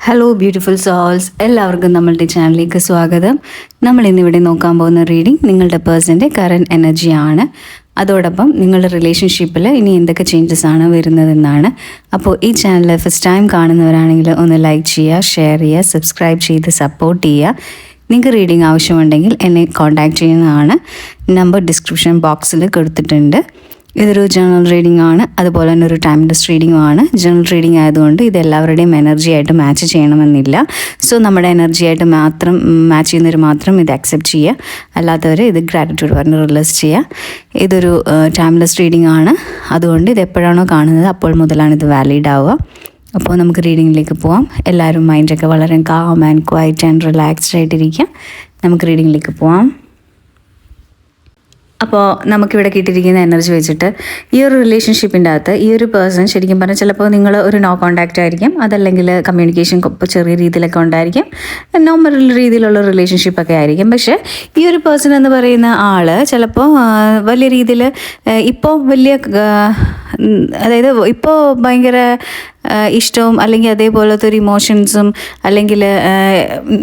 Hello beautiful souls, എല്ലാവർക്കും നമ്മളുടെ ചാനലിലേക്ക് സ്വാഗതം. നമ്മൾ ഇന്നിവിടെ നോക്കാൻ പോകുന്ന റീഡിംഗ് നിങ്ങളുടെ പേഴ്സൻ്റെ കറൻറ്റ് എനർജിയാണ്. അതോടൊപ്പം നിങ്ങളുടെ റിലേഷൻഷിപ്പിൽ ഇനി എന്തൊക്കെ ചേഞ്ചസ് ആണ് വരുന്നതെന്നാണ്. അപ്പോൾ ഈ ചാനൽ ഫസ്റ്റ് ടൈം കാണുന്നവരാണെങ്കിൽ ഒന്ന് ലൈക്ക് ചെയ്യുക, ഷെയർ ചെയ്യുക, സബ്സ്ക്രൈബ് ചെയ്ത് സപ്പോർട്ട് ചെയ്യുക. നിങ്ങൾക്ക് റീഡിംഗ് ആവശ്യമുണ്ടെങ്കിൽ എന്നെ കോൺടാക്റ്റ് ചെയ്യുന്നതാണ്. നമ്പർ ഡിസ്ക്രിപ്ഷൻ ബോക്സിൽ കൊടുത്തിട്ടുണ്ട്. ഇതൊരു ജനറൽ റീഡിംഗ് ആണ്, അതുപോലെ തന്നെ ഒരു ടൈംലെസ് റീഡിംഗും ആണ്. ജനറൽ റീഡിംഗ് ആയതുകൊണ്ട് ഇത് എല്ലാവരുടെയും എനർജി ആയിട്ട് മാച്ച് ചെയ്യണമെന്നില്ല. സോ നമ്മുടെ എനർജി ആയിട്ട് മാത്രം മാച്ച് ചെയ്യുന്നവർ മാത്രം ഇത് അക്സെപ്റ്റ് ചെയ്യുക, അല്ലാത്തവർ ഇത് ഗ്രാറ്റിറ്റ്യൂഡ് പറഞ്ഞ് റിലീസ് ചെയ്യുക. ഇതൊരു ടൈംലെസ് റീഡിംഗ് ആണ്, അതുകൊണ്ട് ഇത് എപ്പോഴാണോ കാണുന്നത് അപ്പോൾ മുതലാണ് ഇത് വാലിഡ് ആവുക. അപ്പോൾ നമുക്ക് റീഡിങ്ങിലേക്ക് പോവാം. എല്ലാവരും മൈൻഡൊക്കെ വളരെ calm and quiet and relaxed ആയിട്ടിരിക്കുക. നമുക്ക് റീഡിങ്ങിലേക്ക് പോവാം. അപ്പോൾ നമുക്കിവിടെ കിട്ടിയിരിക്കുന്ന എനർജി വെച്ചിട്ട് ഈ ഒരു റിലേഷൻഷിപ്പിൻ്റെ അകത്ത് ഈ ഒരു പേഴ്സൺ ശരിക്കും പറഞ്ഞാൽ ചിലപ്പോൾ നിങ്ങൾ ഒരു നോ കോൺടാക്റ്റ് ആയിരിക്കും, അതല്ലെങ്കിൽ കമ്മ്യൂണിക്കേഷൻ ചെറിയ രീതിയിലൊക്കെ ഉണ്ടായിരിക്കും, നോർമൽ രീതിയിലുള്ള റിലേഷൻഷിപ്പൊക്കെ ആയിരിക്കും. പക്ഷേ ഈ ഒരു പേഴ്സൺ എന്ന് പറയുന്ന ആൾ ചിലപ്പോൾ വലിയ രീതിയിൽ ഇപ്പോൾ വലിയ അതായത് ഇപ്പോൾ ഭയങ്കര ഇഷ്ടവും അല്ലെങ്കിൽ അതേപോലത്തെ ഒരു ഇമോഷൻസും അല്ലെങ്കിൽ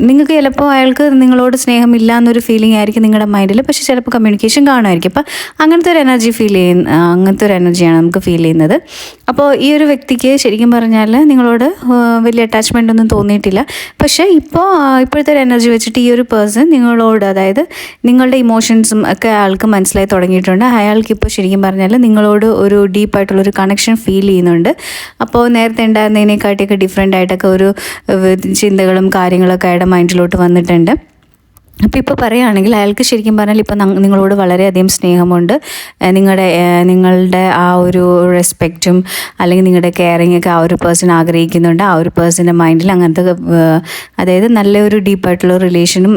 നിങ്ങൾക്ക് ചിലപ്പോൾ അയാൾക്ക് നിങ്ങളോട് സ്നേഹമില്ല എന്നൊരു ഫീലിംഗ് ആയിരിക്കും നിങ്ങളുടെ മൈൻഡിൽ. പക്ഷേ ചിലപ്പോൾ കമ്മ്യൂണിക്കേഷൻ കാണുമായിരിക്കും. അപ്പോൾ അങ്ങനത്തെ ഒരു എനർജി അങ്ങനത്തെ ഒരു എനർജിയാണ് നമുക്ക് ഫീൽ ചെയ്യുന്നത്. അപ്പോൾ ഈ ഒരു വ്യക്തിക്ക് ശരിക്കും പറഞ്ഞാൽ നിങ്ങളോട് വലിയ അറ്റാച്ച്മെൻ്റ് ഒന്നും തോന്നിയിട്ടില്ല. പക്ഷേ ഇപ്പോഴത്തെ ഒരു എനർജി വെച്ചിട്ട് ഈ ഒരു പേഴ്സൺ നിങ്ങളോട്, അതായത് നിങ്ങളുടെ ഇമോഷൻസും ഒക്കെ അയാൾക്ക് മനസ്സിലായി തുടങ്ങിയിട്ടുണ്ട്. അയാൾക്കിപ്പോൾ ശരിക്കും പറഞ്ഞാൽ നിങ്ങളോട് ഒരു ഡീപ്പായിട്ടുള്ളൊരു കണക്ഷൻ ഫീൽ ചെയ്യുന്നുണ്ട്. അപ്പോൾ നേരത്തെ ഉണ്ടായിരുന്നതിനെക്കാട്ടിയൊക്കെ ഡിഫറെൻ്റ് ആയിട്ടൊക്കെ ഒരു ചിന്തകളും കാര്യങ്ങളൊക്കെ അയാളുടെ മൈൻഡിലോട്ട് വന്നിട്ടുണ്ട്. അപ്പോൾ ഇപ്പോൾ പറയുകയാണെങ്കിൽ അയാൾക്ക് ശരിക്കും പറഞ്ഞാൽ ഇപ്പോൾ നിങ്ങളോട് വളരെയധികം സ്നേഹമുണ്ട്. നിങ്ങളുടെ ആ ഒരു റെസ്പെക്റ്റും അല്ലെങ്കിൽ നിങ്ങളുടെ കെയറിങ് ഒക്കെ ആ ഒരു പേഴ്സൺ ആഗ്രഹിക്കുന്നുണ്ട്. ആ ഒരു പേഴ്സൻ്റെ മൈൻഡിൽ അങ്ങനത്തെ അതായത് നല്ലൊരു ഡീപ്പായിട്ടുള്ള റിലേഷനും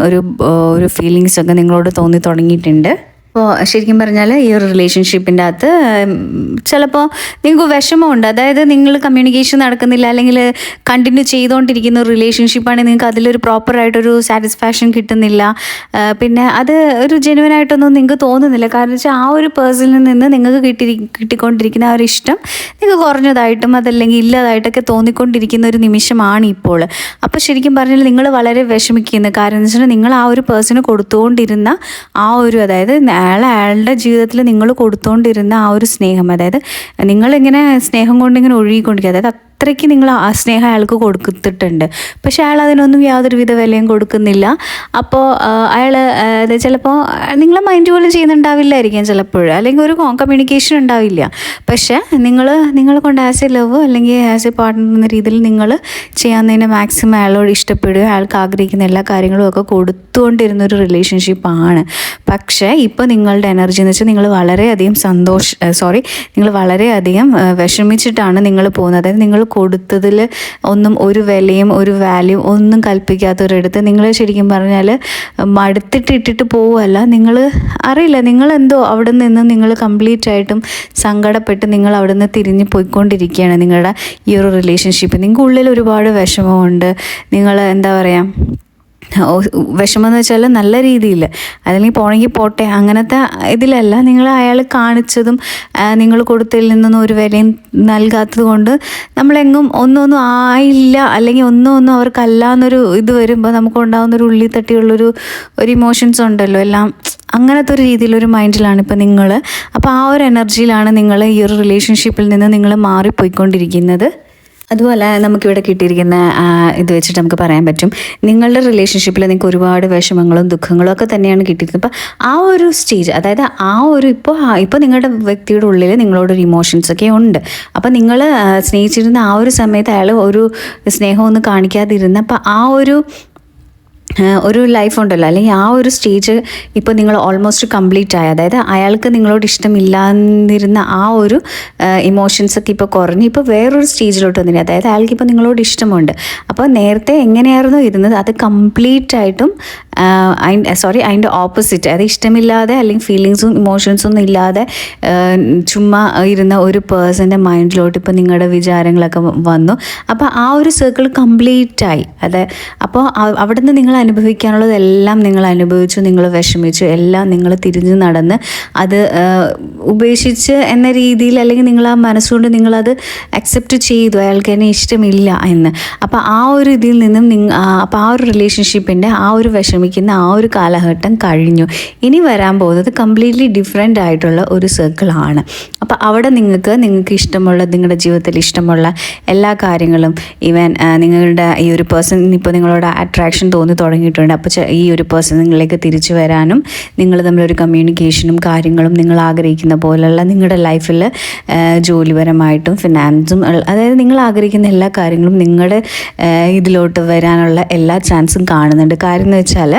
ഒരു ഫീലിങ്സൊക്കെ നിങ്ങളോട് തോന്നി തുടങ്ങിയിട്ടുണ്ട്. അപ്പോൾ ശരിക്കും പറഞ്ഞാൽ ഈ ഒരു റിലേഷൻഷിപ്പിൻ്റെ അകത്ത് ചിലപ്പോൾ നിങ്ങൾക്ക് വിഷമമുണ്ട്. അതായത് നിങ്ങൾ കമ്മ്യൂണിക്കേഷൻ നടക്കുന്നില്ല, അല്ലെങ്കിൽ കണ്ടിന്യൂ ചെയ്തുകൊണ്ടിരിക്കുന്ന ഒരു റിലേഷൻഷിപ്പാണെങ്കിൽ നിങ്ങൾക്ക് അതിലൊരു പ്രോപ്പറായിട്ടൊരു സാറ്റിസ്ഫാക്ഷൻ കിട്ടുന്നില്ല. പിന്നെ അത് ഒരു ജെനുവനായിട്ടൊന്നും നിങ്ങൾക്ക് തോന്നുന്നില്ല. കാരണം വെച്ചാൽ ആ ഒരു പേഴ്സണിൽ നിന്ന് നിങ്ങൾക്ക് കിട്ടിക്കൊണ്ടിരിക്കുന്ന ആ ഒരു ഇഷ്ടം നിങ്ങൾക്ക് കുറഞ്ഞതായിട്ടും അതല്ലെങ്കിൽ ഇല്ലാതായിട്ടൊക്കെ തോന്നിക്കൊണ്ടിരിക്കുന്ന ഒരു നിമിഷമാണ് ഇപ്പോൾ. അപ്പോൾ ശരിക്കും പറഞ്ഞാൽ നിങ്ങൾ വളരെ വിഷമിക്കുന്നു. കാരണം എന്ന് വെച്ചാൽ നിങ്ങൾ ആ ഒരു പേഴ്സണ് കൊടുത്തുകൊണ്ടിരുന്ന ആ ഒരു, അതായത് അയാളുടെ ജീവിതത്തിൽ നിങ്ങൾ കൊടുത്തുകൊണ്ടിരുന്ന ആ ഒരു സ്നേഹം, അതായത് നിങ്ങളിങ്ങനെ സ്നേഹം കൊണ്ടിങ്ങനെ ഒഴുകിക്കൊണ്ടിരിക്കുക, അതായത് അത്രയ്ക്ക് നിങ്ങൾ ആ സ്നേഹം അയാൾക്ക് കൊടുത്തിട്ടുണ്ട്. പക്ഷേ അയാൾ അതിനൊന്നും യാതൊരുവിധ വിലയും കൊടുക്കുന്നില്ല. അപ്പോൾ അയാൾ ചിലപ്പോൾ നിങ്ങളെ മൈൻഡ് പോലും ചെയ്യുന്നുണ്ടാവില്ലായിരിക്കാം ചിലപ്പോൾ, അല്ലെങ്കിൽ ഒരു കമ്മ്യൂണിക്കേഷൻ ഉണ്ടാവില്ല. പക്ഷേ നിങ്ങളെ കൊണ്ട് ആസ് എ ലവ് അല്ലെങ്കിൽ ആസ് എ പാർട്ട്ണർ എന്ന രീതിയിൽ നിങ്ങൾ ചെയ്യാവുന്നതിന് മാക്സിമം അയാളോട് ഇഷ്ടപ്പെടുകയും അയാൾക്ക് ആഗ്രഹിക്കുന്ന എല്ലാ കാര്യങ്ങളും ഒക്കെ കൊടുത്തുകൊണ്ടിരുന്നൊരു റിലേഷൻഷിപ്പാണ്. പക്ഷേ ഇപ്പോൾ നിങ്ങളുടെ എനർജി എന്ന് വെച്ചാൽ നിങ്ങൾ വളരെയധികം നിങ്ങൾ വളരെയധികം വിഷമിച്ചിട്ടാണ് നിങ്ങൾ പോകുന്നത്. അതായത് നിങ്ങൾ കൊടുത്തതിൽ ഒന്നും ഒരു വിലയും ഒരു വാല്യൂ ഒന്നും കൽപ്പിക്കാത്തവരെടുത്ത് നിങ്ങൾ ശരിക്കും പറഞ്ഞാൽ മടുത്തിട്ടിട്ട് പോവുമല്ല, നിങ്ങൾ അറിയില്ല, നിങ്ങളെന്തോ അവിടെ നിന്ന് നിങ്ങൾ കംപ്ലീറ്റ് ആയിട്ടും സങ്കടപ്പെട്ട് നിങ്ങൾ അവിടെ നിന്ന് തിരിഞ്ഞ് പോയിക്കൊണ്ടിരിക്കുകയാണ്. നിങ്ങളുടെ ഈ ഒരു റിലേഷൻഷിപ്പ് നിങ്ങൾക്ക് ഉള്ളിൽ ഒരുപാട് വിഷമമുണ്ട്. നിങ്ങൾ എന്താ പറയുക, വിഷമമെന്ന് വെച്ചാൽ നല്ല രീതിയിൽ, അല്ലെങ്കിൽ പോണെങ്കിൽ പോട്ടെ അങ്ങനത്തെ ഇതിലല്ല. നിങ്ങൾ അയാൾ കാണിച്ചതും നിങ്ങൾ കൊടുത്തതിൽ നിന്നൊന്നും ഒരു വിലയും നൽകാത്തത് കൊണ്ട് നമ്മളെങ്ങും ഒന്നും ആയില്ല, അല്ലെങ്കിൽ ഒന്നും അവർക്കല്ല എന്നൊരു ഇത് വരുമ്പോൾ നമുക്കുണ്ടാകുന്നൊരു ഉള്ളിൽ തട്ടിയുള്ളൊരു ഇമോഷൻസ് ഉണ്ടല്ലോ എല്ലാം. അങ്ങനത്തെ ഒരു രീതിയിലൊരു മൈൻഡിലാണ് ഇപ്പോൾ നിങ്ങൾ. അപ്പോൾ ആ ഒരു എനർജിയിലാണ് നിങ്ങൾ ഈ ഒരു റിലേഷൻഷിപ്പിൽ നിന്ന് നിങ്ങൾ മാറിപ്പോയിക്കൊണ്ടിരിക്കുന്നത്. അതുപോലെ നമുക്കിവിടെ കിട്ടിയിരിക്കുന്ന ഇത് വെച്ചിട്ട് നമുക്ക് പറയാൻ പറ്റും, നിങ്ങളുടെ റിലേഷൻഷിപ്പിൽ നിങ്ങൾക്ക് ഒരുപാട് വിഷമങ്ങളും ദുഃഖങ്ങളും ഒക്കെ തന്നെയാണ് കിട്ടിയിരിക്കുന്നത്. അപ്പോൾ ആ ഒരു സ്റ്റേജ്, അതായത് ആ ഒരു ഇപ്പോൾ നിങ്ങളുടെ വ്യക്തിയുടെ ഉള്ളിൽ നിങ്ങളോടൊരു ഇമോഷൻസൊക്കെ ഉണ്ട്. അപ്പോൾ നിങ്ങൾ സ്നേഹിച്ചിരുന്ന ആ ഒരു സമയത്ത് അയാൾ ഒരു സ്നേഹമൊന്നും കാണിക്കാതിരുന്ന, അപ്പോൾ ആ ഒരു ലൈഫ് ഉണ്ടല്ലോ, അല്ലെങ്കിൽ ആ ഒരു സ്റ്റേജ് ഇപ്പോൾ നിങ്ങൾ ഓൾമോസ്റ്റ് കംപ്ലീറ്റ് ആയി. അതായത് അയാൾക്ക് നിങ്ങളോട് ഇഷ്ടമില്ലാതിരുന്ന ആ ഒരു ഇമോഷൻസൊക്കെ ഇപ്പോൾ കുറഞ്ഞ് ഇപ്പോൾ വേറൊരു സ്റ്റേജിലോട്ട് വന്നില്ല. അതായത് അയാൾക്ക് ഇപ്പോൾ നിങ്ങളോട് ഇഷ്ടമുണ്ട്. അപ്പോൾ നേരത്തെ എങ്ങനെയായിരുന്നു ഇരുന്നത് അത് കംപ്ലീറ്റ് ആയിട്ടും അതിൻ്റെ ഓപ്പോസിറ്റ്, അതായത് ഇഷ്ടമില്ലാതെ അല്ലെങ്കിൽ ഫീലിങ്സും ഇമോഷൻസും ഒന്നും ഇല്ലാതെ ചുമ്മാ ഇരുന്ന ഒരു പേഴ്സൻ്റെ മൈൻഡിലോട്ട് ഇപ്പോൾ നിങ്ങളുടെ വിചാരങ്ങളൊക്കെ വന്നു. അപ്പോൾ ആ ഒരു സർക്കിൾ കംപ്ലീറ്റ് ആയി. അപ്പോൾ അവിടെ നിന്ന് നിങ്ങൾ അനുഭവിക്കാനുള്ളതെല്ലാം നിങ്ങൾ അനുഭവിച്ചു, നിങ്ങൾ വിഷമിച്ചു, എല്ലാം നിങ്ങൾ തിരിഞ്ഞു നടന്ന് അത് ഉപേക്ഷിച്ച് എന്ന രീതിയിൽ, അല്ലെങ്കിൽ നിങ്ങൾ ആ മനസ്സുകൊണ്ട് നിങ്ങളത് അക്സെപ്റ്റ് ചെയ്തു, അയാൾക്ക് എന്നെ ഇഷ്ടമില്ല എന്ന്. അപ്പോൾ ആ ഒരു ഇതിൽ നിന്നും അപ്പോൾ ആ ഒരു റിലേഷൻഷിപ്പിൻ്റെ ആ ഒരു വിഷമിക്കുന്ന ആ ഒരു കാലഘട്ടം കഴിഞ്ഞു. ഇനി വരാൻ പോകുന്നത് കംപ്ലീറ്റ്ലി ഡിഫറെൻ്റ് ആയിട്ടുള്ള ഒരു സർക്കിളാണ്. അപ്പോൾ അവിടെ നിങ്ങൾക്ക് ഇഷ്ടമുള്ള, നിങ്ങളുടെ ജീവിതത്തിൽ ഇഷ്ടമുള്ള എല്ലാ കാര്യങ്ങളും, ഈവൻ നിങ്ങളുടെ ഈ ഒരു പേഴ്സൺ ഇപ്പോൾ നിങ്ങളോട് അട്രാക്ഷൻ തോന്നി തുടങ്ങിയിട്ടുണ്ട്. അപ്പോൾ ഈ ഒരു പേഴ്സൺ നിങ്ങളിലേക്ക് തിരിച്ചു വരാനും, നിങ്ങൾ തമ്മിലൊരു കമ്മ്യൂണിക്കേഷനും കാര്യങ്ങളും നിങ്ങൾ ആഗ്രഹിക്കുന്ന പോലെയുള്ള നിങ്ങളുടെ ലൈഫിൽ ജോലിപരമായിട്ടും ഫിനാൻസും, അതായത് നിങ്ങൾ ആഗ്രഹിക്കുന്ന എല്ലാ കാര്യങ്ങളും നിങ്ങളുടെ ഇതിലോട്ട് വരാനുള്ള എല്ലാ ചാൻസും കാണുന്നുണ്ട്. കാര്യം എന്ന് വെച്ചാൽ,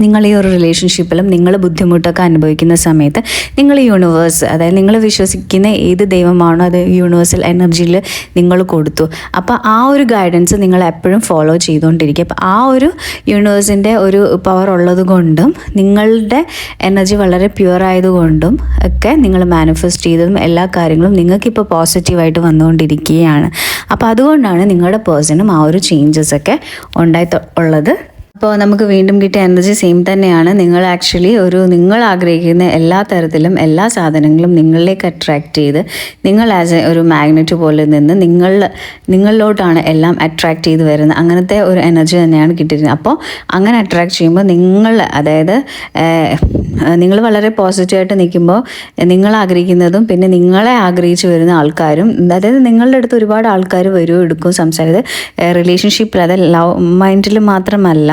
നിങ്ങൾ ഈ ഒരു റിലേഷൻഷിപ്പിലും നിങ്ങൾ ബുദ്ധിമുട്ടൊക്കെ അനുഭവിക്കുന്ന സമയത്ത് നിങ്ങൾ യൂണിവേഴ്സ്, അതായത് നിങ്ങൾ വിശ്വസിക്കുന്ന ഏത് ദൈവമാണോ അത് യൂണിവേഴ്സൽ എനർജിയിൽ നിങ്ങൾ കൊടുത്തു. അപ്പോൾ ആ ഒരു ഗൈഡൻസ് നിങ്ങൾ എപ്പോഴും ഫോളോ ചെയ്തുകൊണ്ടിരിക്കുക. അപ്പോൾ ആ ഒരു യൂണിവേഴ്സിൻ്റെ ഒരു പവർ ഉള്ളത് കൊണ്ടും നിങ്ങളുടെ എനർജി വളരെ പ്യുവർ ആയതുകൊണ്ടും ഒക്കെ നിങ്ങൾ മാനിഫെസ്റ്റ് ചെയ്തതും എല്ലാ കാര്യങ്ങളും നിങ്ങൾക്കിപ്പോൾ പോസിറ്റീവായിട്ട് വന്നുകൊണ്ടിരിക്കുകയാണ്. അപ്പോൾ അതുകൊണ്ടാണ് നിങ്ങളുടെ പേഴ്സണും ആ ഒരു ചേഞ്ചസ് ഒക്കെ ഉള്ളത്. അപ്പോൾ നമുക്ക് വീണ്ടും കിട്ടിയ എനർജി സെയിം തന്നെയാണ്. നിങ്ങൾ ആക്ച്വലി നിങ്ങൾ ആഗ്രഹിക്കുന്ന എല്ലാ തരത്തിലും എല്ലാ സാധനങ്ങളും നിങ്ങളിലേക്ക് അട്രാക്റ്റ് ചെയ്ത്, നിങ്ങൾ ആസ് ഒരു മാഗ്നറ്റ് പോലെ നിന്ന് നിങ്ങളിലോട്ടാണ് എല്ലാം അട്രാക്റ്റ് ചെയ്ത് വരുന്നത്. അങ്ങനത്തെ ഒരു എനർജി തന്നെയാണ് കിട്ടിയിരുന്നത്. അപ്പോൾ അങ്ങനെ അട്രാക്റ്റ് ചെയ്യുമ്പോൾ അതായത് നിങ്ങൾ വളരെ പോസിറ്റീവായിട്ട് നിൽക്കുമ്പോൾ നിങ്ങൾ ആഗ്രഹിക്കുന്നതും പിന്നെ നിങ്ങളെ ആഗ്രഹിച്ച് വരുന്ന ആൾക്കാരും, അതായത് നിങ്ങളുടെ അടുത്ത് ഒരുപാട് ആൾക്കാർ വരും, എടുക്കും, സംസാരിച്ചത് റിലേഷൻഷിപ്പിൽ, അതായത് ലവ് മൈൻഡിൽ മാത്രമല്ല,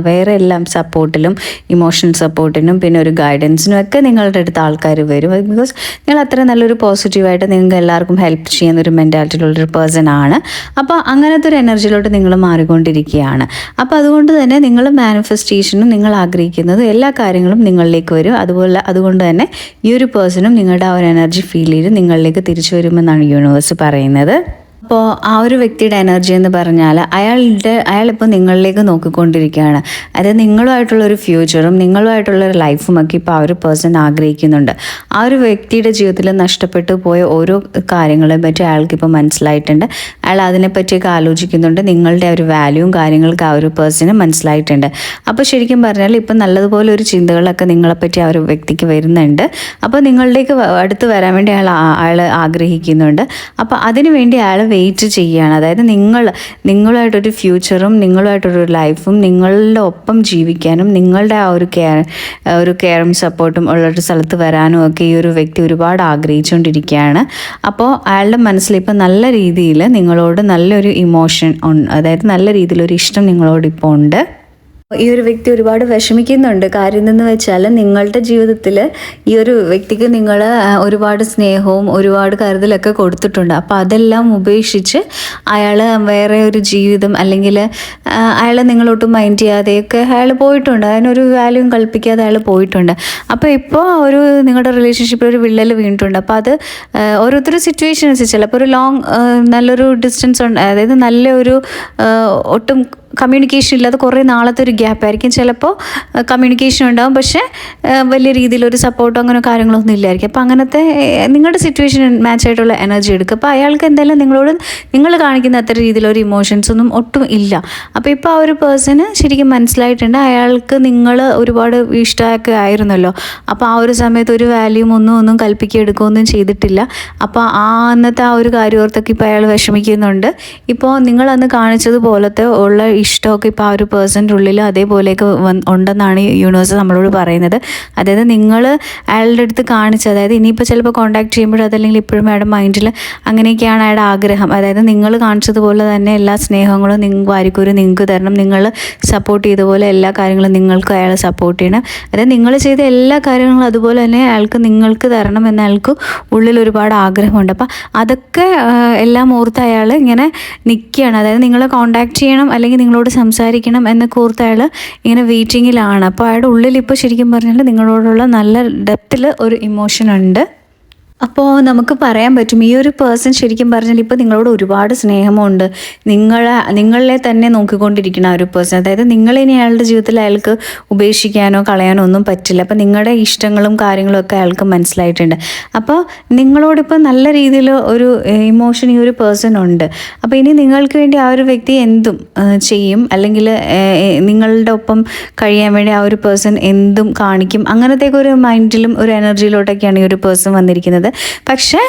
വേറെ എല്ലാം സപ്പോർട്ടിലും ഇമോഷണൽ സപ്പോർട്ടിനും പിന്നെ ഒരു ഗൈഡൻസിനും ഒക്കെ നിങ്ങളുടെ അടുത്ത് ആൾക്കാർ വരും. ബിക്കോസ് നിങ്ങൾ അത്ര നല്ലൊരു പോസിറ്റീവായിട്ട് നിങ്ങൾക്ക് എല്ലാവർക്കും ഹെൽപ്പ് ചെയ്യുന്ന ഒരു മെൻറ്റാലിറ്റിയിലുള്ളൊരു പേഴ്സൺ ആണ്. അപ്പോൾ അങ്ങനത്തെ ഒരു എനർജിയിലോട്ട് നിങ്ങൾ മാറിക്കൊണ്ടിരിക്കുകയാണ്. അപ്പോൾ അതുകൊണ്ട് തന്നെ നിങ്ങൾ മാനിഫെസ്റ്റേഷനും നിങ്ങൾ ആഗ്രഹിക്കുന്നതും എല്ലാ കാര്യങ്ങളും നിങ്ങളിലേക്ക് വരും. അതുകൊണ്ട് തന്നെ ഈ ഒരു പേഴ്സണും നിങ്ങളുടെ ആ ഒരു എനർജി ഫീൽ ചെയ്ത് നിങ്ങളിലേക്ക് തിരിച്ചു വരുമെന്നാണ് യൂണിവേഴ്സ് പറയുന്നത്. അപ്പോൾ ആ ഒരു വ്യക്തിയുടെ എനർജി എന്ന് പറഞ്ഞാൽ അയാളിപ്പോൾ നിങ്ങളിലേക്ക് നോക്കിക്കൊണ്ടിരിക്കുകയാണ്. അതായത് നിങ്ങളുമായിട്ടുള്ളൊരു ഫ്യൂച്ചറും നിങ്ങളുമായിട്ടുള്ളൊരു ലൈഫും ഒക്കെ ഇപ്പോൾ ആ ഒരു പേഴ്സൺ ആഗ്രഹിക്കുന്നുണ്ട്. ആ ഒരു വ്യക്തിയുടെ ജീവിതത്തിൽ നഷ്ടപ്പെട്ടു പോയ ഓരോ കാര്യങ്ങളെ പറ്റി അയാൾക്കിപ്പോൾ മനസ്സിലായിട്ടുണ്ട്. അയാൾ അതിനെപ്പറ്റിയൊക്കെ ആലോചിക്കുന്നുണ്ട്. നിങ്ങളുടെ ഒരു വാല്യൂവും കാര്യങ്ങൾക്ക് ആ ഒരു പേഴ്സണ് മനസ്സിലായിട്ടുണ്ട്. അപ്പോൾ ശരിക്കും പറഞ്ഞാൽ ഇപ്പം നല്ലതുപോലെ ഒരു ചിന്തകളൊക്കെ നിങ്ങളെപ്പറ്റി ആ ഒരു വ്യക്തിക്ക് വരുന്നുണ്ട്. അപ്പോൾ നിങ്ങളിലേക്ക് അടുത്ത് വരാൻ വേണ്ടി അയാൾ ആഗ്രഹിക്കുന്നുണ്ട്. അപ്പോൾ അതിനു വേണ്ടി അയാൾ വെയിറ്റ് ചെയ്യുകയാണ്. അതായത് നിങ്ങളുമായിട്ടൊരു ഫ്യൂച്ചറും നിങ്ങളുമായിട്ടൊരു ലൈഫും നിങ്ങളുടെ ഒപ്പം ജീവിക്കാനും നിങ്ങളുടെ ആ ഒരു കെയറും സപ്പോർട്ടും ഉള്ളൊരു സ്ഥലത്ത് വരാനും ഒക്കെ ഈ ഒരു വ്യക്തി ഒരുപാട് ആഗ്രഹിച്ചുകൊണ്ടിരിക്കുകയാണ്. അപ്പോൾ അയാളുടെ മനസ്സിൽ ഇപ്പോൾ നല്ല രീതിയിൽ നിങ്ങളോട് നല്ലൊരു ഇമോഷൻ, അതായത് നല്ല രീതിയിലൊരു ഇഷ്ടം നിങ്ങളോട് ഇപ്പോൾ ഉണ്ട്. ഈ ഒരു വ്യക്തി ഒരുപാട് വിഷമിക്കുന്നുണ്ട്. കാര്യം എന്തെന്ന് വെച്ചാൽ, നിങ്ങളുടെ ജീവിതത്തിൽ ഈ ഒരു വ്യക്തിക്ക് നിങ്ങൾ ഒരുപാട് സ്നേഹവും ഒരുപാട് കരുതലൊക്കെ കൊടുത്തിട്ടുണ്ട്. അപ്പോൾ അതെല്ലാം ഉപേക്ഷിച്ച് അയാൾ വേറെ ഒരു ജീവിതം, അല്ലെങ്കിൽ അയാൾ നിങ്ങളൊട്ടും മൈൻഡ് ചെയ്യാതെയൊക്കെ അയാൾ പോയിട്ടുണ്ട്. അതിനൊരു വാല്യൂം കൽപ്പിക്കാതെ അയാൾ പോയിട്ടുണ്ട്. അപ്പോൾ ഇപ്പോൾ നിങ്ങളുടെ റിലേഷൻഷിപ്പിൽ ഒരു വിള്ളൽ വീണിട്ടുണ്ട്. അപ്പോൾ അത് ഓരോരുത്തരുടെ സിറ്റുവേഷൻ അനുസരിച്ച് ചിലപ്പോൾ ഒരു നല്ലൊരു ഡിസ്റ്റൻസ് ഉണ്ട്, അതായത് നല്ലൊരു ഒട്ടും കമ്മ്യൂണിക്കേഷൻ ഇല്ലാതെ കുറേ നാളത്തെ ഒരു ഗ്യാപ്പ് ആയിരിക്കും. ചിലപ്പോൾ കമ്മ്യൂണിക്കേഷൻ ഉണ്ടാകും, പക്ഷേ വലിയ രീതിയിലൊരു സപ്പോർട്ടോ അങ്ങനെ കാര്യങ്ങളൊന്നും ഇല്ലായിരിക്കും. അപ്പോൾ അങ്ങനത്തെ നിങ്ങളുടെ സിറ്റുവേഷൻ മാച്ച് ആയിട്ടുള്ള എനർജി എടുക്കുക. അപ്പോൾ അയാൾക്ക് എന്തായാലും നിങ്ങൾ കാണിക്കുന്ന അത്ര രീതിയിലൊരു ഇമോഷൻസൊന്നും ഒട്ടും ഇല്ല. അപ്പോൾ ഇപ്പോൾ ആ ഒരു പേഴ്സണ് ശരിക്കും മനസ്സിലായിട്ടുണ്ട്, അയാൾക്ക് നിങ്ങൾ ഒരുപാട് ഇഷ്ടമൊക്കെ ആയിരുന്നല്ലോ. അപ്പോൾ ആ ഒരു സമയത്ത് ഒരു വാല്യൂം ഒന്നും കൽപ്പിക്കുകയൊന്നും ചെയ്തിട്ടില്ല. അപ്പോൾ അന്നത്തെ ആ ഒരു കാര്യോർത്തൊക്കെ ഇപ്പോൾ അയാൾ വിഷമിക്കുന്നുണ്ട്. ഇപ്പോൾ നിങ്ങളന്ന് കാണിച്ചതുപോലത്തെ ഉള്ള ഇഷ്ടമൊക്കെ ഇപ്പോൾ ആ ഒരു പേഴ്സൻ്റെ ഉള്ളിൽ അതേപോലെയൊക്കെ ഉണ്ടെന്നാണ് യൂണിവേഴ്സ് നമ്മളോട് പറയുന്നത്. അതായത് നിങ്ങൾ അയാളുടെ അടുത്ത് അതായത് ഇനിയിപ്പോൾ ചിലപ്പോൾ കോൺടാക്ട് ചെയ്യുമ്പോഴും അതല്ലെങ്കിൽ ഇപ്പോഴും അയാളുടെ മൈൻഡിൽ അങ്ങനെയൊക്കെയാണ് അയാളുടെ ആഗ്രഹം. അതായത് നിങ്ങൾ കാണിച്ചതുപോലെ തന്നെ എല്ലാ സ്നേഹങ്ങളും വാരിക്കൂരി നിങ്ങൾക്ക് തരണം, നിങ്ങൾ സപ്പോർട്ട് ചെയ്തപോലെ എല്ലാ കാര്യങ്ങളും നിങ്ങൾക്ക് അയാളെ സപ്പോർട്ട് ചെയ്യണം. അതായത് നിങ്ങൾ ചെയ്ത എല്ലാ കാര്യങ്ങളും അതുപോലെ തന്നെ നിങ്ങൾക്ക് തരണം എന്ന് അയാൾക്ക് ഉള്ളിൽ ഒരുപാട് ആഗ്രഹമുണ്ട്. അപ്പോൾ അതൊക്കെ എല്ലാം ഓർത്ത് അയാൾ ഇങ്ങനെ നിൽക്കുകയാണ്. അതായത് നിങ്ങളെ കോൺടാക്ട് ചെയ്യണം അല്ലെങ്കിൽ നിങ്ങളോട് സംസാരിക്കണം എന്നൊക്കെ ഓർത്ത് അയാൾ ഇങ്ങനെ വെയിറ്റിങ്ങിലാണ്. അപ്പോൾ അയാളുടെ ഉള്ളിൽ ഇപ്പോൾ ശരിക്കും പറഞ്ഞാൽ നിങ്ങളോടുള്ള നല്ല ഡെപ്തിൽ ഒരു ഇമോഷൻ ഉണ്ട്. അപ്പോൾ നമുക്ക് പറയാൻ പറ്റും ഈ ഒരു പേഴ്സൺ ശരിക്കും പറഞ്ഞാൽ ഇപ്പോൾ നിങ്ങളോട് ഒരുപാട് സ്നേഹമുണ്ട്, നിങ്ങളെ തന്നെ നോക്കിക്കൊണ്ടിരിക്കുന്ന ആ ഒരു പേഴ്സൺ. അതായത് നിങ്ങളിനി അയാളുടെ ജീവിതത്തിൽ അയാൾക്ക് ഉപേക്ഷിക്കാനോ കളയാനോ ഒന്നും പറ്റില്ല. അപ്പോൾ നിങ്ങളുടെ ഇഷ്ടങ്ങളും കാര്യങ്ങളും ഒക്കെ അയാൾക്ക് മനസ്സിലായിട്ടുണ്ട്. അപ്പോൾ നിങ്ങളോടിപ്പോൾ നല്ല രീതിയിൽ ഒരു ഇമോഷൻ ഈ ഒരു പേഴ്സൺ ഉണ്ട്. അപ്പോൾ ഇനി നിങ്ങൾക്ക് വേണ്ടി ആ ഒരു വ്യക്തി എന്തും ചെയ്യും, അല്ലെങ്കിൽ നിങ്ങളുടെ ഒപ്പം കഴിയാൻ വേണ്ടി ആ ഒരു പേഴ്സൺ എന്തും കാണിക്കും. അങ്ങനത്തേക്ക് ഒരു മൈൻഡിലും ഒരു എനർജിയിലോട്ടൊക്കെയാണ് ഈ ഒരു പേഴ്സൺ വന്നിരിക്കുന്നത്. പക്ഷേ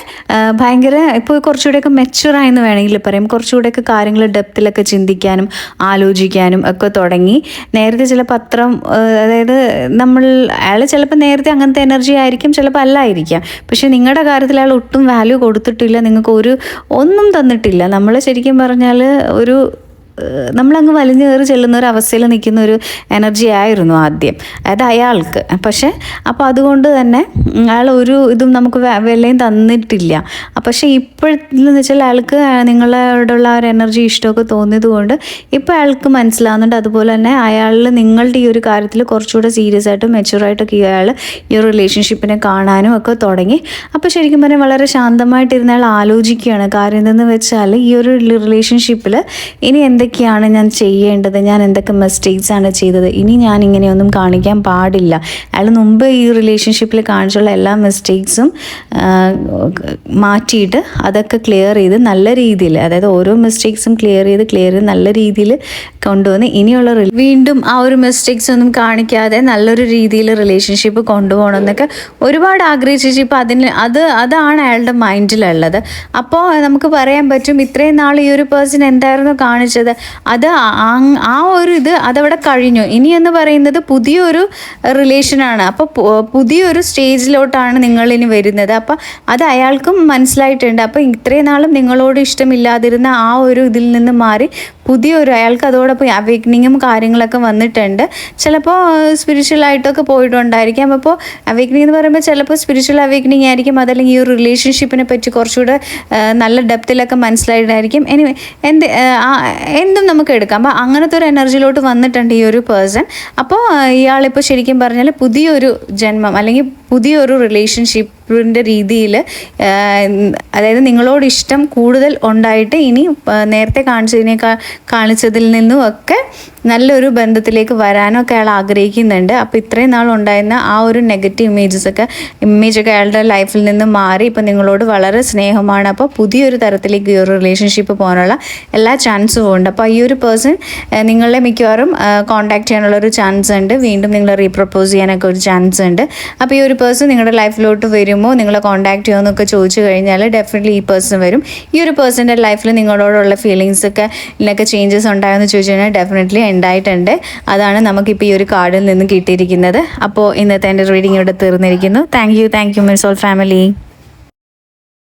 ഭയങ്കര ഇപ്പോൾ കുറച്ചുകൂടെയൊക്കെ മെച്ചുറായെന്ന് വേണമെങ്കിൽ പറയാം. കുറച്ചുകൂടെയൊക്കെ കാര്യങ്ങൾ ഡെപ്തിലൊക്കെ ചിന്തിക്കാനും ആലോചിക്കാനും ഒക്കെ തുടങ്ങി. നേരത്തെ ചിലപ്പോൾ അതായത് അയാൾ ചിലപ്പോൾ നേരത്തെ അങ്ങനത്തെ എനർജി ആയിരിക്കും, ചിലപ്പോൾ അല്ലായിരിക്കാം. പക്ഷെ നിങ്ങളുടെ കാര്യത്തിൽ അയാൾ ഒട്ടും വാല്യൂ കൊടുത്തിട്ടില്ല, നിങ്ങൾക്ക് ഒന്നും തന്നിട്ടില്ല. നമ്മൾ ശരിക്കും പറഞ്ഞാൽ നമ്മളങ്ങ് വലിഞ്ഞു കയറി ചെല്ലുന്ന ഒരു അവസ്ഥയിൽ നിൽക്കുന്ന ഒരു എനർജി ആയിരുന്നു ആദ്യം, അതായത് അയാൾക്ക്. പക്ഷേ അപ്പോൾ അതുകൊണ്ട് തന്നെ അയാൾ ഒരു ഇതും നമുക്ക് വിലയും തന്നിട്ടില്ല. പക്ഷേ ഇപ്പോഴെന്ന് വെച്ചാൽ അയാൾക്ക് നിങ്ങളോടുള്ള ആ ഒരു എനർജി ഇഷ്ടമൊക്കെ തോന്നിയത് കൊണ്ട് ഇപ്പോൾ അയാൾക്ക് മനസ്സിലാവുന്നുണ്ട്. അതുപോലെ തന്നെ അയാളിൽ നിങ്ങളുടെ ഈ ഒരു കാര്യത്തിൽ കുറച്ചുകൂടെ സീരിയസ് ആയിട്ടും മെച്ചുറായിട്ടൊക്കെ അയാൾ ഈ ഒരു റിലേഷൻഷിപ്പിനെ കാണാനും ഒക്കെ തുടങ്ങി. അപ്പോൾ ശരിക്കും പറഞ്ഞാൽ വളരെ ശാന്തമായിട്ടിരുന്ന അയാൾ ആലോചിക്കുകയാണ്. കാര്യം എന്തെന്ന് വെച്ചാൽ ഈ ഒരു റിലേഷൻഷിപ്പിൽ ഇനി എന്തൊക്കെയാണ് ഞാൻ ചെയ്യേണ്ടത്, ഞാൻ എന്തൊക്കെ മിസ്റ്റേക്സ് ആണ് ചെയ്തത്, ഇനി ഞാൻ ഇങ്ങനെയൊന്നും കാണിക്കാൻ പാടില്ല. അയാൾ മുമ്പ് ഈ റിലേഷൻഷിപ്പിൽ കാണിച്ചുള്ള എല്ലാ മിസ്റ്റേക്സും മാറ്റിയിട്ട് അതൊക്കെ ക്ലിയർ ചെയ്ത് നല്ല രീതിയിൽ, അതായത് ഓരോ മിസ്റ്റേക്സും ക്ലിയർ ചെയ്ത് നല്ല രീതിയിൽ കൊണ്ടുവന്ന് ഇനിയുള്ള വീണ്ടും ആ ഒരു മിസ്റ്റേക്സ് ഒന്നും കാണിക്കാതെ നല്ലൊരു രീതിയിൽ റിലേഷൻഷിപ്പ് കൊണ്ടുപോകണം എന്നൊക്കെ ഒരുപാട് ആഗ്രഹിച്ചു. ഇപ്പോൾ അതാണ് അയാളുടെ മൈൻഡിലുള്ളത്. അപ്പോൾ നമുക്ക് പറയാൻ പറ്റും ഇത്രയും നാൾ ഈ ഒരു പേഴ്സൺ എന്തായിരുന്നു കാണിച്ചത്, ആ ഒരു അതവിടെ കഴിഞ്ഞു. ഇനി എന്ന് പറയുന്നത് പുതിയൊരു റിലേഷനാണ്. അപ്പോൾ പുതിയൊരു സ്റ്റേജിലോട്ടാണ് നിങ്ങളിനി വരുന്നത്. അപ്പോൾ അത് അയാൾക്കും മനസ്സിലായിട്ടുണ്ട്. അപ്പോൾ ഇത്രയും നാളും നിങ്ങളോട് ഇഷ്ടമില്ലാതിരുന്ന ആ ഒരു ഇതിൽ നിന്ന് മാറി പുതിയൊരു അയാൾക്ക് അതോടൊപ്പം അവേക്കനിങ്ങും കാര്യങ്ങളൊക്കെ വന്നിട്ടുണ്ട്. ചിലപ്പോൾ സ്പിരിച്വലായിട്ടൊക്കെ പോയിട്ടുണ്ടായിരിക്കാം. അപ്പോൾ അവേക്കനിങ് എന്ന് പറയുമ്പോൾ ചിലപ്പോൾ സ്പിരിച്വൽ അവേക്കനിങ് ആയിരിക്കും, അതല്ലെങ്കിൽ ഈ ഒരു റിലേഷൻഷിപ്പിനെ പറ്റി കുറച്ചുകൂടെ നല്ല ഡെപ്തിലൊക്കെ മനസ്സിലായിട്ടായിരിക്കും. എന്തും നമുക്ക് എടുക്കാം. അപ്പോൾ അങ്ങനത്തെ ഒരു എനർജിയിലോട്ട് വന്നിട്ടുണ്ട് ഈ ഒരു പേഴ്സൺ. അപ്പോൾ ഇയാളിപ്പോൾ ശരിക്കും പറഞ്ഞാൽ പുതിയൊരു ജന്മം അല്ലെങ്കിൽ പുതിയൊരു റിലേഷൻഷിപ്പിൻ്റെ രീതിയിൽ, അതായത് നിങ്ങളോട് ഇഷ്ടം കൂടുതൽ ഉണ്ടായിട്ട് ഇനി നേരത്തെ കാണിച്ചതിൽ നിന്നും ഒക്കെ നല്ലൊരു ബന്ധത്തിലേക്ക് വരാനൊക്കെ അയാൾ ആഗ്രഹിക്കുന്നുണ്ട്. അപ്പോൾ ഇത്രയും നാൾ ഉണ്ടായിരുന്ന ആ ഒരു നെഗറ്റീവ് ഇമേജൊക്കെ അയാളുടെ ലൈഫിൽ നിന്ന് മാറി ഇപ്പോൾ നിങ്ങളോട് വളരെ സ്നേഹമാണ്. അപ്പോൾ പുതിയൊരു തരത്തിലേക്ക് ഈ ഒരു റിലേഷൻഷിപ്പ് പോകാനുള്ള എല്ലാ ചാൻസും ഉണ്ട്. അപ്പോൾ ഈ ഒരു പേഴ്സൺ നിങ്ങളെ മിക്കവാറും കോൺടാക്ട് ചെയ്യാനുള്ളൊരു ചാൻസ് ഉണ്ട്. വീണ്ടും നിങ്ങളെ റീപ്രപ്പോസ് ചെയ്യാനൊക്കെ ഒരു ചാൻസ് ഉണ്ട്. അപ്പോൾ ഈ ഒരു പേഴ്സൺ നിങ്ങളുടെ ലൈഫിലോട്ട് വരുമോ, നിങ്ങളെ കോൺടാക്ട് ചെയ്യുമോ എന്നൊക്കെ ചോദിച്ചു കഴിഞ്ഞാൽ ഡെഫിനറ്റ്ലി ഈ പേഴ്സൺ വരും. ഈ ഒരു പേഴ്സൻ്റെ ലൈഫിൽ നിങ്ങളോടുള്ള ഫീലിങ്സൊക്കെ ഇതിനൊക്കെ ചേഞ്ചസ് ഉണ്ടായെന്ന് ചോദിച്ചു കഴിഞ്ഞാൽ ഡെഫിനറ്റ്ലി ഉണ്ടായിട്ടുണ്ട്. അതാണ് നമുക്കിപ്പോൾ ഈ ഒരു കാർഡിൽ നിന്ന് കിട്ടിയിരിക്കുന്നത്. അപ്പോൾ ഇന്നത്തെ എൻ്റെ റീഡിംഗ് ഇവിടെ തീർന്നിരിക്കുന്നു. Thank you miss all family.